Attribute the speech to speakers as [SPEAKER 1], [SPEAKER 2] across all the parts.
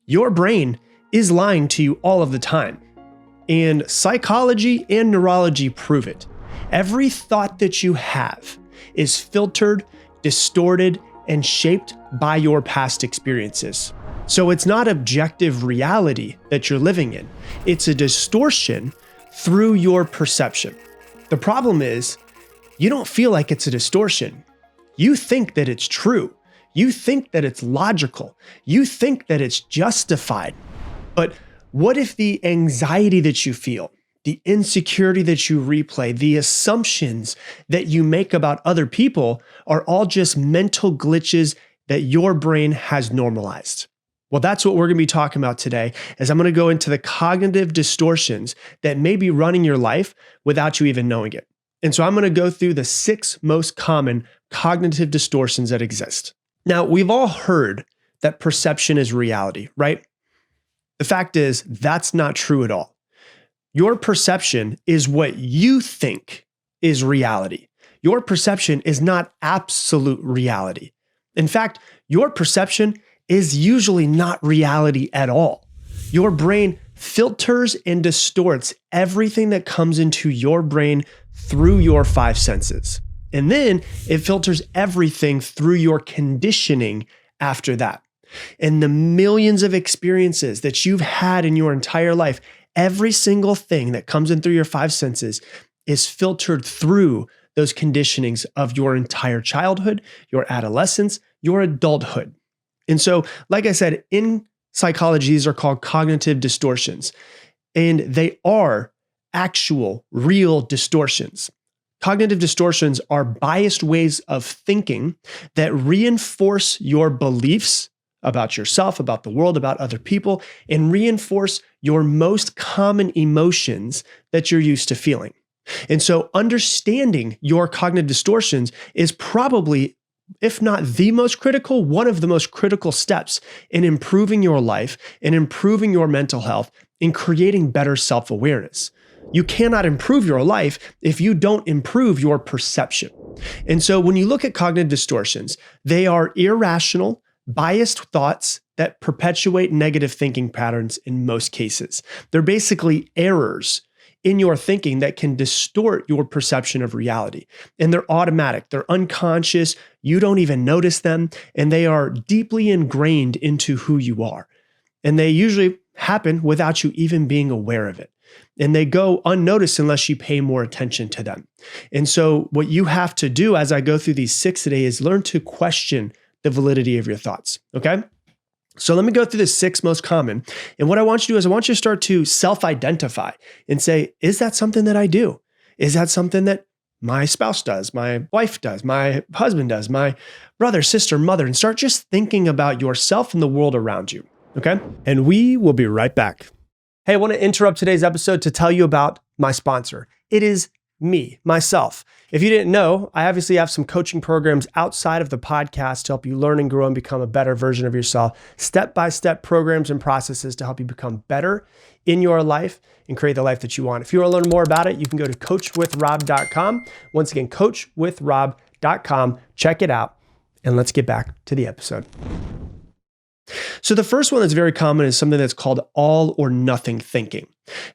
[SPEAKER 1] Your brain is lying to you all of the time. And psychology and neurology prove it. Every thought that you have is filtered, distorted, and shaped by your past experiences. So it's not objective reality that you're living in. It's a distortion through your perception. The problem is, you don't feel like it's a distortion. You think that it's true. You think that it's logical. You think that it's justified. But what if the anxiety that you feel, the insecurity that you replay, the assumptions that you make about other people are all just mental glitches that your brain has normalized? Well, that's what we're going to be talking about today, as I'm going to go into the cognitive distortions that may be running your life without you even knowing it. And so I'm going to go through the 6 most common cognitive distortions that exist. Now, we've all heard that perception is reality, right? The fact is, that's not true at all. Your perception is what you think is reality. Your perception is not absolute reality. In fact, your perception is usually not reality at all. Your brain filters and distorts everything that comes into your brain through your 5 senses. And then it filters everything through your conditioning after that. And the millions of experiences that you've had in your entire life, every single thing that comes in through your 5 senses is filtered through those conditionings of your entire childhood, your adolescence, your adulthood. And so, like I said, in psychology, these are called cognitive distortions, and they are actual, real distortions. Cognitive distortions are biased ways of thinking that reinforce your beliefs about yourself, about the world, about other people, and reinforce your most common emotions that you're used to feeling. And so understanding your cognitive distortions is probably, if not the most critical, one of the most critical steps in improving your life and improving your mental health and creating better self-awareness. You cannot improve your life if you don't improve your perception. And so when you look at cognitive distortions, they are irrational, biased thoughts that perpetuate negative thinking patterns in most cases. They're basically errors in your thinking that can distort your perception of reality. And they're automatic, they're unconscious, you don't even notice them, and they are deeply ingrained into who you are. And they usually happen without you even being aware of it. And they go unnoticed unless you pay more attention to them. And so what you have to do as I go through these 6 today is learn to question the validity of your thoughts, okay? So let me go through the 6 most common. And what I want you to do is I want you to start to self-identify and say, is that something that I do? Is that something that my spouse does, my wife does, my husband does, my brother, sister, mother, and start just thinking about yourself and the world around you, okay? And we will be right back. Hey, I want to interrupt today's episode to tell you about my sponsor. It is me, myself. If you didn't know, I obviously have some coaching programs outside of the podcast to help you learn and grow and become a better version of yourself. Step-by-step programs and processes to help you become better in your life and create the life that you want. If you want to learn more about it, you can go to coachwithrob.com. Once again, coachwithrob.com. Check it out. And let's get back to the episode. So the first one that's very common is something that's called all or nothing thinking.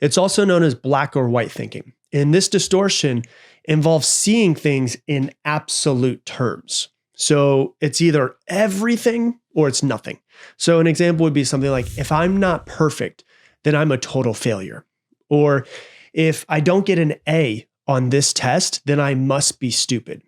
[SPEAKER 1] It's also known as black or white thinking. And this distortion involves seeing things in absolute terms. So it's either everything or it's nothing. So an example would be something like, if I'm not perfect, then I'm a total failure. Or if I don't get an A on this test, then I must be stupid.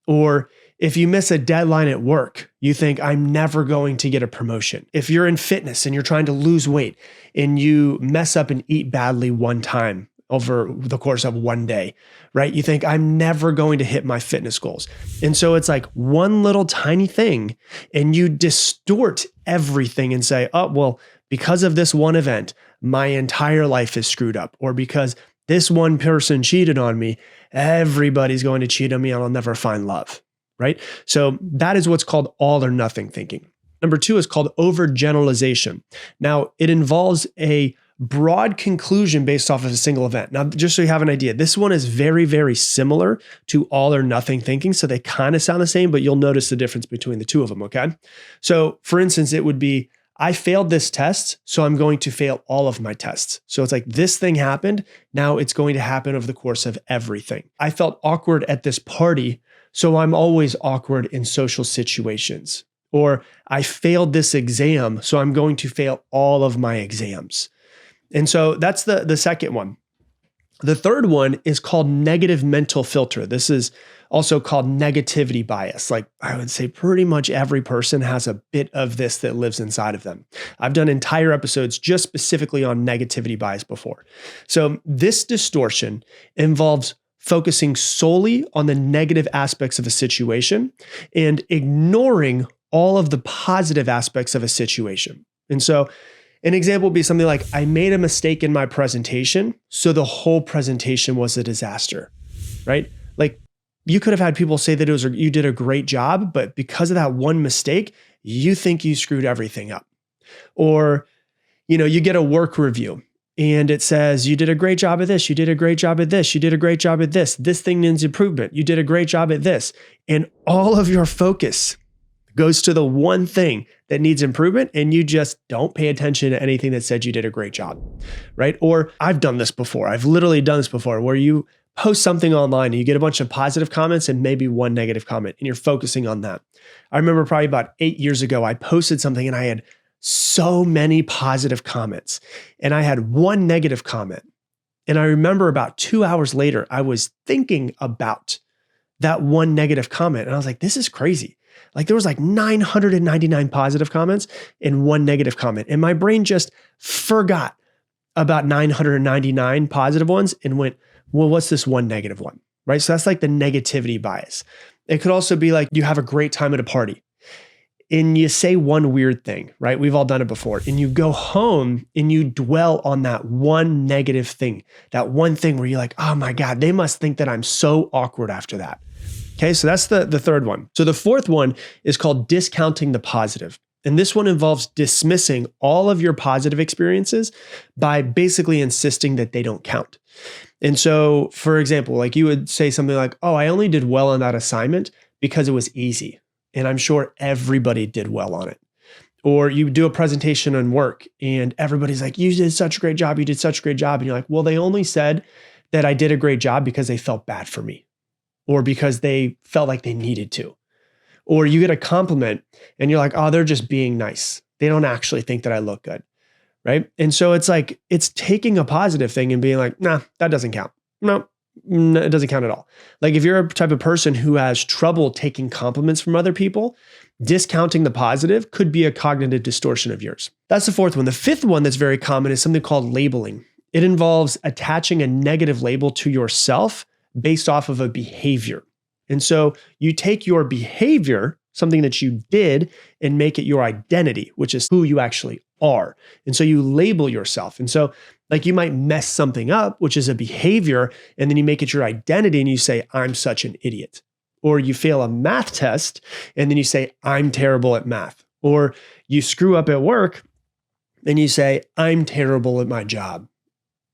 [SPEAKER 1] Or if you miss a deadline at work, you think I'm never going to get a promotion. If you're in fitness and you're trying to lose weight and you mess up and eat badly one time over the course of one day, right? You think I'm never going to hit my fitness goals. And so it's like one little tiny thing and you distort everything and say, oh, well, because of this one event, my entire life is screwed up. Or because this one person cheated on me, everybody's going to cheat on me and I'll never find love. Right? So that is what's called all or nothing thinking. Number 2 is called overgeneralization. Now, it involves a broad conclusion based off of a single event. Now, just so you have an idea, this one is very, very similar to all or nothing thinking. So they kind of sound the same, but you'll notice the difference between the two of them, okay? So for instance, it would be, I failed this test, so I'm going to fail all of my tests. So it's like this thing happened. Now it's going to happen over the course of everything. I felt awkward at this party, so I'm always awkward in social situations. Or I failed this exam, so I'm going to fail all of my exams. And so that's the second one. The third one is called negative mental filter. This is also called negativity bias. Like I would say pretty much every person has a bit of this that lives inside of them. I've done entire episodes just specifically on negativity bias before. So this distortion involves focusing solely on the negative aspects of a situation and ignoring all of the positive aspects of a situation. And so an example would be something like, I made a mistake in my presentation, so the whole presentation was a disaster, right? Like you could have had people say that you did a great job, but because of that one mistake, you think you screwed everything up. Or, you get a work review and it says, you did a great job at this, you did a great job at this, you did a great job at this thing needs improvement, you did a great job at this. And all of your focus goes to the one thing that needs improvement, and you just don't pay attention to anything that said you did a great job, right? Or I've done this before. I've literally done this before where you post something online and you get a bunch of positive comments and maybe one negative comment, and you're focusing on that. I remember probably about 8 years ago, I posted something and I had so many positive comments and I had one negative comment. And I remember about 2 hours later, I was thinking about that one negative comment. And I was like, this is crazy. Like there was like 999 positive comments and one negative comment. And my brain just forgot about 999 positive ones and went, well, what's this one negative one, right? So that's like the negativity bias. It could also be like you have a great time at a party and you say one weird thing, right? We've all done it before. And you go home and you dwell on that one negative thing, that one thing where you're like, oh my God, they must think that I'm so awkward after that. Okay, so that's the third one. So the fourth one is called discounting the positive. And this one involves dismissing all of your positive experiences by basically insisting that they don't count. And so, for example, like you would say something like, oh, I only did well on that assignment because it was easy. And I'm sure everybody did well on it. Or you do a presentation on work and everybody's like, you did such a great job. You did such a great job. And you're like, well, they only said that I did a great job because they felt bad for me, or because they felt like they needed to. Or you get a compliment and you're like, oh, they're just being nice. They don't actually think that I look good, right? And so it's like, it's taking a positive thing and being like, nah, that doesn't count. No, it doesn't count at all. Like if you're a type of person who has trouble taking compliments from other people, discounting the positive could be a cognitive distortion of yours. That's the fourth one. The fifth one that's very common is something called labeling. It involves attaching a negative label to yourself based off of a behavior. And so you take your behavior, something that you did, and make it your identity, which is who you actually are. And so you label yourself. And so like you might mess something up, which is a behavior, and then you make it your identity and you say, I'm such an idiot. Or you fail a math test and then you say, I'm terrible at math. Or you screw up at work and you say, I'm terrible at my job.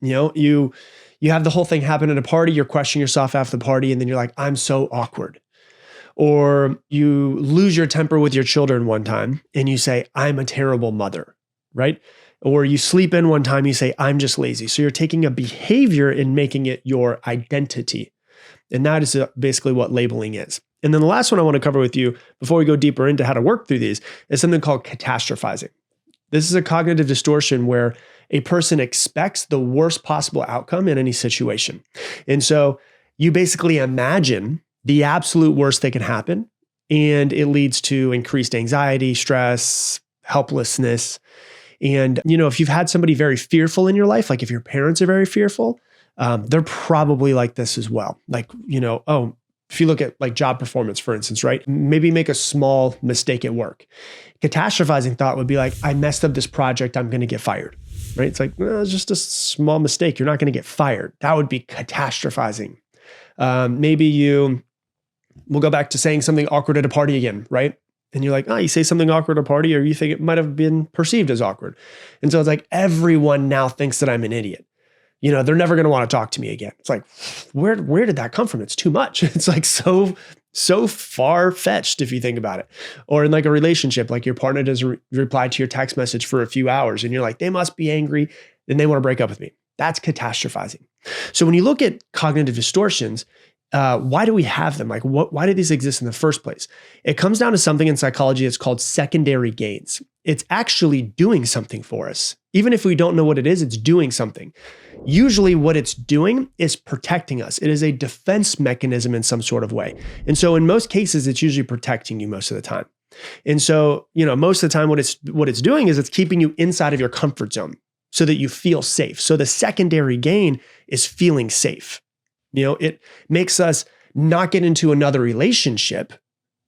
[SPEAKER 1] You have the whole thing happen at a party, you're questioning yourself after the party, and then you're like, I'm so awkward. Or you lose your temper with your children one time and you say, I'm a terrible mother, right? Or you sleep in one time, you say, I'm just lazy. So you're taking a behavior and making it your identity. And that is basically what labeling is. And then the last one I want to cover with you before we go deeper into how to work through these is something called catastrophizing. This is a cognitive distortion where a person expects the worst possible outcome in any situation. And so you basically imagine the absolute worst that can happen, and it leads to increased anxiety, stress, helplessness. And, if you've had somebody very fearful in your life, like if your parents are very fearful, they're probably like this as well. Like, if you look at like job performance, for instance, right? Maybe make a small mistake at work. Catastrophizing thought would be like, I messed up this project, I'm going to get fired, right? It's like, it's just a small mistake. You're not going to get fired. That would be catastrophizing. Maybe we'll go back to saying something awkward at a party again, right? And you're like, you say something awkward at a party, or you think it might have been perceived as awkward. And so it's like, everyone now thinks that I'm an idiot. They're never going to want to talk to me again. It's like, where did that come from? It's too much. It's like so So far-fetched if you think about it. Or in like a relationship, like your partner doesn't reply to your text message for a few hours and you're like, they must be angry, then they want to break up with me. That's catastrophizing. So when you look at cognitive distortions, why do we have them? Like, why do these exist in the first place? It comes down to something in psychology that's called secondary gains. It's actually doing something for us. Even if we don't know what it is, it's doing something. Usually what it's doing is protecting us. It is a defense mechanism in some sort of way. And so in most cases, it's usually protecting you most of the time. And so, most of the time what it's doing is it's keeping you inside of your comfort zone so that you feel safe. So the secondary gain is feeling safe. It makes us not get into another relationship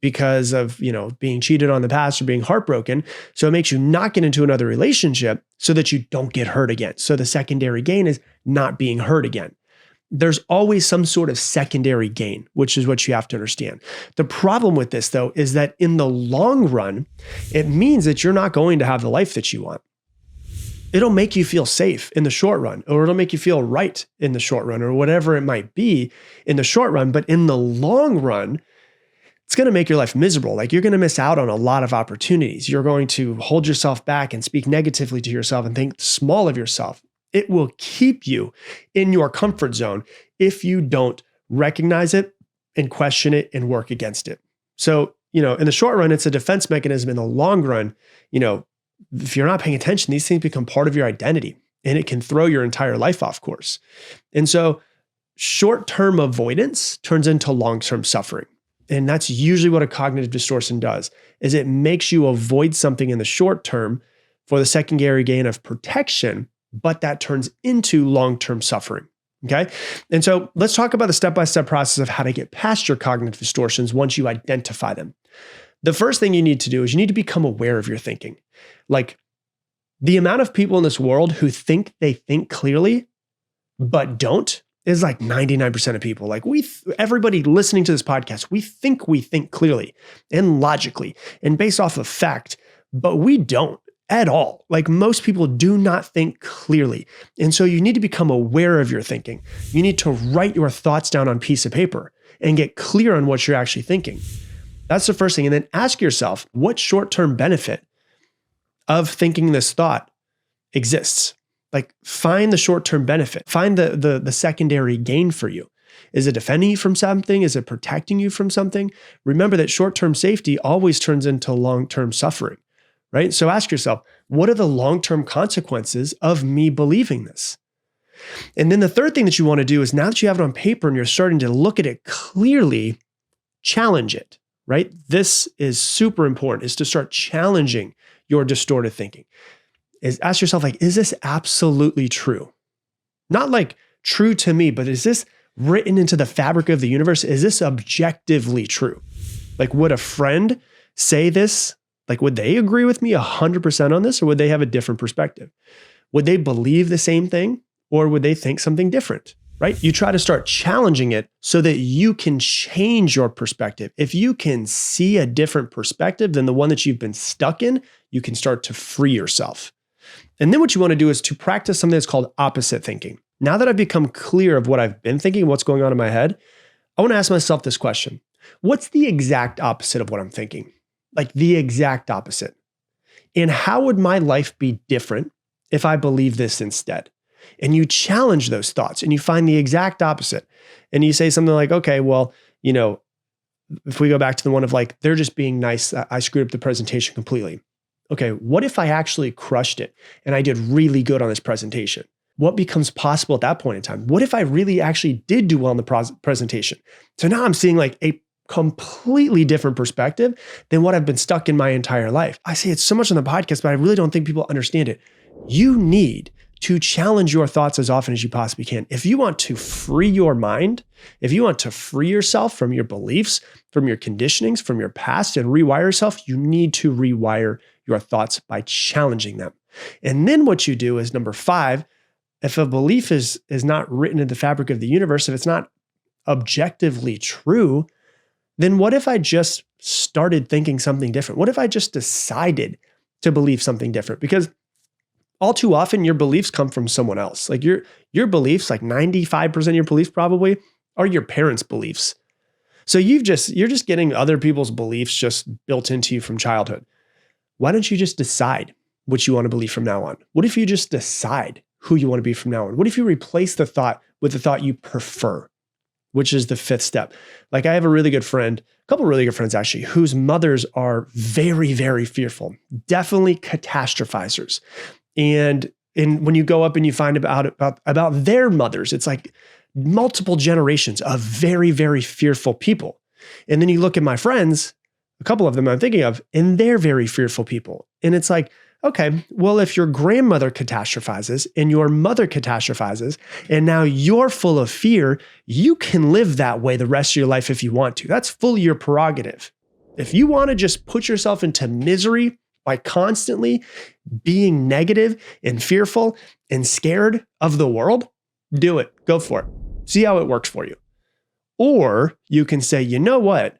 [SPEAKER 1] because of, being cheated on in the past or being heartbroken. So it makes you not get into another relationship so that you don't get hurt again. So the secondary gain is not being hurt again. There's always some sort of secondary gain, which is what you have to understand. The problem with this, though, is that in the long run, it means that you're not going to have the life that you want. It'll make you feel safe in the short run, or it'll make you feel right in the short run, or whatever it might be in the short run. But in the long run, it's going to make your life miserable. Like, you're going to miss out on a lot of opportunities. You're going to hold yourself back and speak negatively to yourself and think small of yourself. It will keep you in your comfort zone if you don't recognize it and question it and work against it. So, in the short run, it's a defense mechanism. In the long run, if you're not paying attention, these things become part of your identity and it can throw your entire life off course. And so short-term avoidance turns into long-term suffering. And that's usually what a cognitive distortion does, is it makes you avoid something in the short term for the secondary gain of protection, but that turns into long-term suffering. Okay. And so let's talk about the step-by-step process of how to get past your cognitive distortions once you identify them. The first thing you need to do is you need to become aware of your thinking. Like, the amount of people in this world who think they think clearly, but don't, is like 99% of people. Like, everybody listening to this podcast, we think clearly and logically and based off of fact, but we don't at all. Like, most people do not think clearly. And so you need to become aware of your thinking. You need to write your thoughts down on a piece of paper and get clear on what you're actually thinking. That's the first thing. And then ask yourself, what short-term benefit of thinking this thought exists? Like, find the short-term benefit. Find the secondary gain for you. Is it defending you from something? Is it protecting you from something? Remember that short-term safety always turns into long-term suffering, right? So ask yourself, what are the long-term consequences of me believing this? And then the third thing that you want to do is, now that you have it on paper and you're starting to look at it clearly, challenge it, right? This is super important, is to start challenging your distorted thinking. Is ask yourself, like, is this absolutely true? Not like true to me, but is this written into the fabric of the universe? Is this objectively true? Like, would a friend say this? Like, would they agree with me 100% on this, or would they have a different perspective? Would they believe the same thing, or would they think something different? Right? You try to start challenging it so that you can change your perspective. If you can see a different perspective than the one that you've been stuck in, you can start to free yourself. And then what you want to do is to practice something that's called opposite thinking. Now that I've become clear of what I've been thinking, what's going on in my head, I want to ask myself this question. What's the exact opposite of what I'm thinking? Like, the exact opposite. And how would my life be different if I believe this instead? And you challenge those thoughts and you find the exact opposite. And you say something like, okay, well, if we go back to the one of like, they're just being nice, I screwed up the presentation completely. Okay, what if I actually crushed it and I did really good on this presentation? What becomes possible at that point in time? What if I really actually did do well in the presentation? So now I'm seeing like a completely different perspective than what I've been stuck in my entire life. I say it so much on the podcast, but I really don't think people understand it. You need to challenge your thoughts as often as you possibly can. If you want to free your mind, if you want to free yourself from your beliefs, from your conditionings, from your past, and rewire yourself, you need to rewire your thoughts by challenging them. And then what you do is, number 5, if a belief is not written in the fabric of the universe, if it's not objectively true, then what if I just started thinking something different? What if I just decided to believe something different? Because all too often, your beliefs come from someone else. Like, your beliefs, like 95% of your beliefs probably, are your parents' beliefs. So you're just getting other people's beliefs just built into you from childhood. Why don't you just decide what you want to believe from now on? What if you just decide who you want to be from now on? What if you replace the thought with the thought you prefer, which is the fifth step? Like I have a really good friend, a couple of really good friends actually, whose mothers are very, very fearful, definitely catastrophizers. And when you go up and you find about their mothers, it's like multiple generations of very, very fearful people. And then you look at my friends, a couple of them I'm thinking of, and they're very fearful people. And it's like, okay, well, if your grandmother catastrophizes and your mother catastrophizes, and now you're full of fear, you can live that way the rest of your life if you want to. That's fully your prerogative. If you want to just put yourself into misery by constantly being negative and fearful and scared of the world, do it. Go for it. See how it works for you. Or you can say, you know what?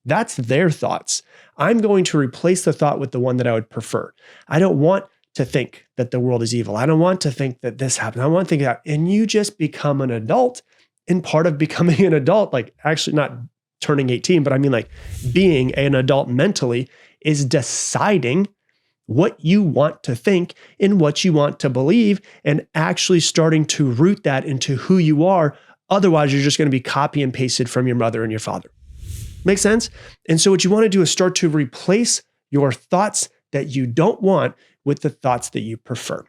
[SPEAKER 1] That's their thoughts. I'm going to replace the thought with the one that I would prefer. I don't want to think that the world is evil. I don't want to think that this happened. I want to think that. And you just become an adult. And part of becoming an adult, like actually not turning 18, but I mean like being an adult mentally, is deciding what you want to think and what you want to believe and actually starting to root that into who you are. Otherwise, you're just going to be copy and pasted from your mother and your father. Make sense? And so what you want to do is start to replace your thoughts that you don't want with the thoughts that you prefer.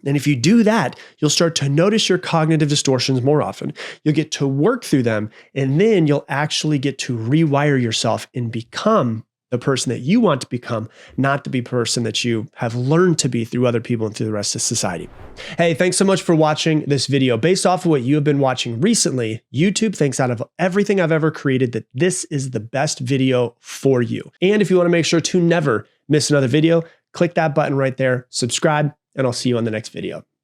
[SPEAKER 1] And if you do that, you'll start to notice your cognitive distortions more often. You'll get to work through them, and then you'll actually get to rewire yourself and become the person that you want to become, not the person that you have learned to be through other people and through the rest of society. Hey, thanks so much for watching this video. Based off of what you have been watching recently, YouTube thinks out of everything I've ever created that this is the best video for you. And if you want to make sure to never miss another video, click that button right there, subscribe, and I'll see you on the next video.